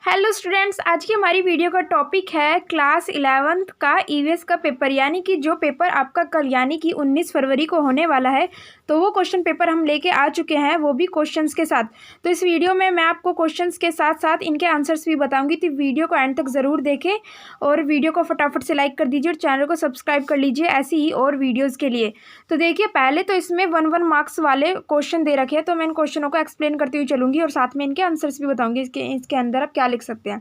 Hello students, आज की हमारी वीडियो का टॉपिक है क्लास 11th का ईवीएस का पेपर। यानी कि जो पेपर आपका कल यानी कि 19 फरवरी को होने वाला है, तो वो क्वेश्चन पेपर हम लेके आ चुके हैं, वो भी क्वेश्चंस के साथ। तो इस वीडियो में मैं आपको क्वेश्चंस के साथ साथ इनके आंसर्स भी बताऊंगी, तो वीडियो को एंड तक ज़रूर देखें और वीडियो को फटाफट से लाइक कर दीजिए और चैनल को सब्सक्राइब कर लीजिए ऐसी ही और वीडियोज़ के लिए। तो देखिए, पहले तो इसमें 1 मार्क्स वाले क्वेश्चन दे रखे हैं, तो मैं इन क्वेश्चनों को एक्सप्लेन करती हुई चलूँगी और साथ में इनके आंसर्स भी बताऊँगी इसके अंदर आप क्या लिख सकते हैं।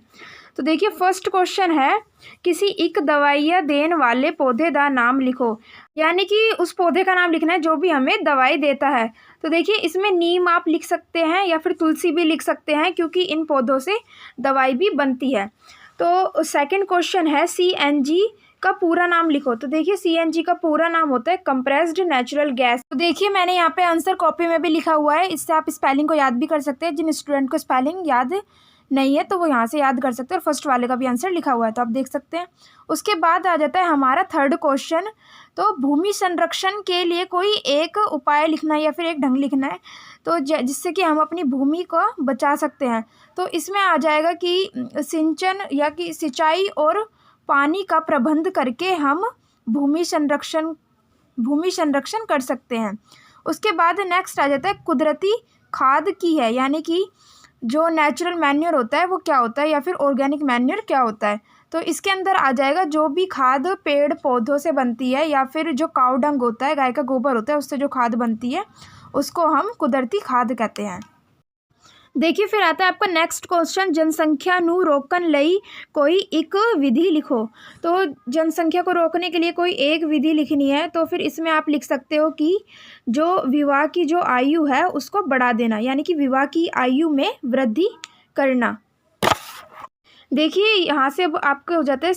तो देखिए, फर्स्ट क्वेश्चन है, किसी एक दवाइयाँ देने वाले पौधे का नाम लिखो। यानी कि उस पौधे का नाम लिखना है जो भी हमें दवाई देता है। तो देखिए, इसमें नीम आप लिख सकते हैं या फिर तुलसी भी लिख सकते हैं, क्योंकि इन पौधों से दवाई भी बनती है। तो सेकंड क्वेश्चन है, सीएनजी का पूरा नाम लिखो। तो देखिए, सीएनजी का पूरा नाम होता है कंप्रेस्ड नेचुरल गैस। तो देखिए, मैंने यहाँ पे आंसर कॉपी में भी लिखा हुआ है, इससे आप स्पेलिंग को याद भी कर सकते हैं। जिन स्टूडेंट को स्पेलिंग याद नहीं है तो वो यहाँ से याद कर सकते हैं, और फर्स्ट वाले का भी आंसर लिखा हुआ है, तो आप देख सकते हैं। उसके बाद आ जाता है हमारा थर्ड क्वेश्चन। तो भूमि संरक्षण के लिए कोई एक उपाय लिखना है या फिर एक ढंग लिखना है, तो जिससे कि हम अपनी भूमि को बचा सकते हैं। तो इसमें आ जाएगा कि सिंचन या कि सिंचाई और पानी का प्रबंध करके हम भूमि संरक्षण कर सकते हैं। उसके बाद नेक्स्ट आ जाता है कुदरती खाद की है, यानी कि जो नेचुरल मैन्योर होता है वो क्या होता है, या फिर ऑर्गेनिक मैन्योर क्या होता है। तो इसके अंदर आ जाएगा जो भी खाद पेड़ पौधों से बनती है, या फिर जो काऊ डंग होता है, गाय का गोबर होता है, उससे जो खाद बनती है उसको हम कुदरती खाद कहते हैं। देखिए, फिर आता है आपका नेक्स्ट क्वेश्चन, जनसंख्या नू रोकन लई कोई एक विधि लिखो। तो जनसंख्या को रोकने के लिए कोई एक विधि लिखनी है, तो फिर इसमें आप लिख सकते हो कि जो विवाह की जो आयु है उसको बढ़ा देना, यानी कि विवाह की आयु में वृद्धि करना। देखिए, यहाँ से अब आपके हो जाते हैं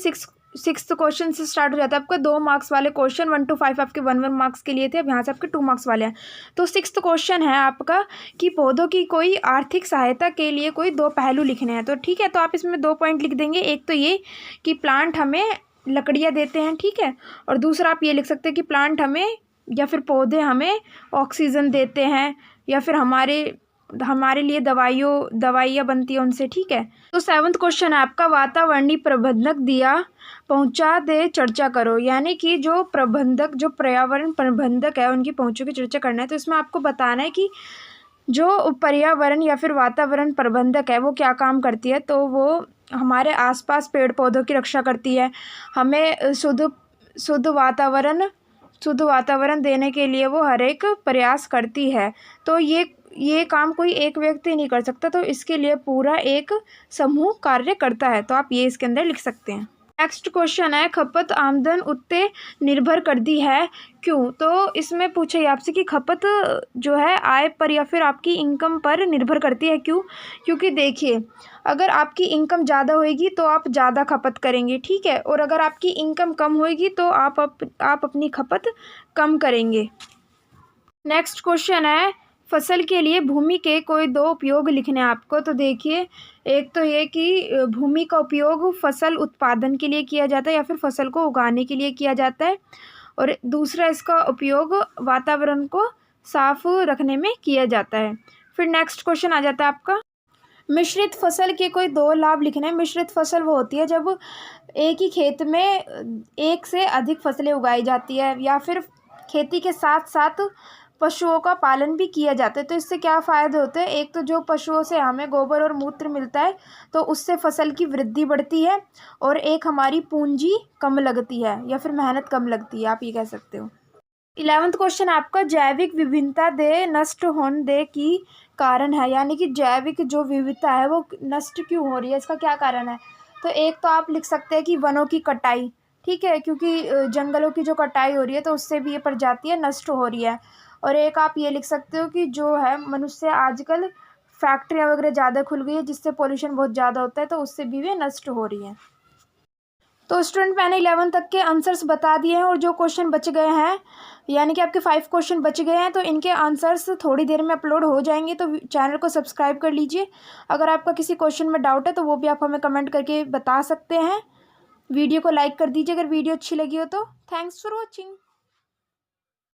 सिक्स्थ क्वेश्चन से स्टार्ट हो जाता है आपका 2 मार्क्स वाले क्वेश्चन। 1 to 5 आपके 1 मार्क्स के लिए थे, अब यहाँ से आपके 2 मार्क्स वाले हैं। तो सिक्स्थ क्वेश्चन है आपका कि पौधों की कोई आर्थिक सहायता के लिए कोई 2 पहलू लिखने हैं। तो ठीक है, तो आप इसमें 2 पॉइंट लिख देंगे। एक तो ये कि प्लांट हमें लकड़ियाँ देते हैं, ठीक है, और दूसरा आप ये लिख सकते हैं कि प्लांट हमें या फिर पौधे हमें ऑक्सीजन देते हैं, या फिर हमारे लिए दवाइयाँ बनती है उनसे, ठीक है। तो 7th क्वेश्चन है आपका, वातावरणीय प्रबंधक दिया पहुंचा दे चर्चा करो। यानी कि जो पर्यावरण प्रबंधक है उनकी पहुंचों की चर्चा करना है। तो इसमें आपको बताना है कि जो पर्यावरण या फिर वातावरण प्रबंधक है वो क्या काम करती है। तो वो हमारे आसपास पेड़ पौधों की रक्षा करती है, हमें शुद्ध वातावरण देने के लिए वो हर एक प्रयास करती है। तो ये काम कोई एक व्यक्ति नहीं कर सकता, तो इसके लिए पूरा एक समूह कार्य करता है। तो आप ये इसके अंदर लिख सकते हैं। नेक्स्ट क्वेश्चन है, खपत आमदन उत्ते निर्भर करती है क्यों। तो इसमें पूछे आपसे कि खपत जो है आय पर या फिर आपकी इनकम पर निर्भर करती है, क्यों। क्योंकि देखिए, अगर आपकी इनकम ज़्यादा होएगी तो आप ज़्यादा खपत करेंगे, ठीक है, और अगर आपकी इनकम कम होएगी तो आप अपनी खपत कम करेंगे। नेक्स्ट क्वेश्चन है, फसल के लिए भूमि के कोई 2 उपयोग लिखने हैं आपको। तो देखिए, एक तो ये कि भूमि का उपयोग फसल उत्पादन के लिए किया जाता है या फिर फसल को उगाने के लिए किया जाता है, और दूसरा इसका उपयोग वातावरण को साफ रखने में किया जाता है। फिर नेक्स्ट क्वेश्चन आ जाता है आपका, मिश्रित फसल के कोई 2 लाभ लिखने हैं। मिश्रित फसल वो होती है जब एक ही खेत में एक से अधिक फसलें उगाई जाती है, या फिर खेती के साथ साथ पशुओं का पालन भी किया जाता है। तो इससे क्या फ़ायदे होते हैं, एक तो जो पशुओं से हमें गोबर और मूत्र मिलता है तो उससे फसल की वृद्धि बढ़ती है, और एक हमारी पूंजी कम लगती है या फिर मेहनत कम लगती है, आप ये कह सकते हो। 11th क्वेश्चन आपका, जैविक विभिन्नता दे नष्ट होने दे की कारण है। यानी कि जैविक जो विविधता है वो नष्ट क्यों हो रही है, इसका क्या कारण है। तो एक तो आप लिख सकते हैं कि वनों की कटाई, ठीक है, क्योंकि जंगलों की जो कटाई हो रही है तो उससे भी ये प्रजातियाँ नष्ट हो रही है। और एक आप ये लिख सकते हो कि जो है मनुष्य आजकल फैक्ट्रियाँ वगैरह ज़्यादा खुल गई है, जिससे पोल्यूशन बहुत ज़्यादा होता है, तो उससे भी वे नष्ट हो रही हैं। तो स्टूडेंट, मैंने 11 तक के आंसर्स बता दिए हैं, और जो क्वेश्चन बच गए हैं, यानी कि आपके 5 क्वेश्चन बच गए हैं, तो इनके आंसर्स थोड़ी देर में अपलोड हो जाएंगे। तो चैनल को सब्सक्राइब कर लीजिए। अगर आपका किसी क्वेश्चन में डाउट है तो वो भी आप हमें कमेंट करके बता सकते हैं। वीडियो को लाइक कर दीजिए अगर वीडियो अच्छी लगी हो तो। Thanks for watching.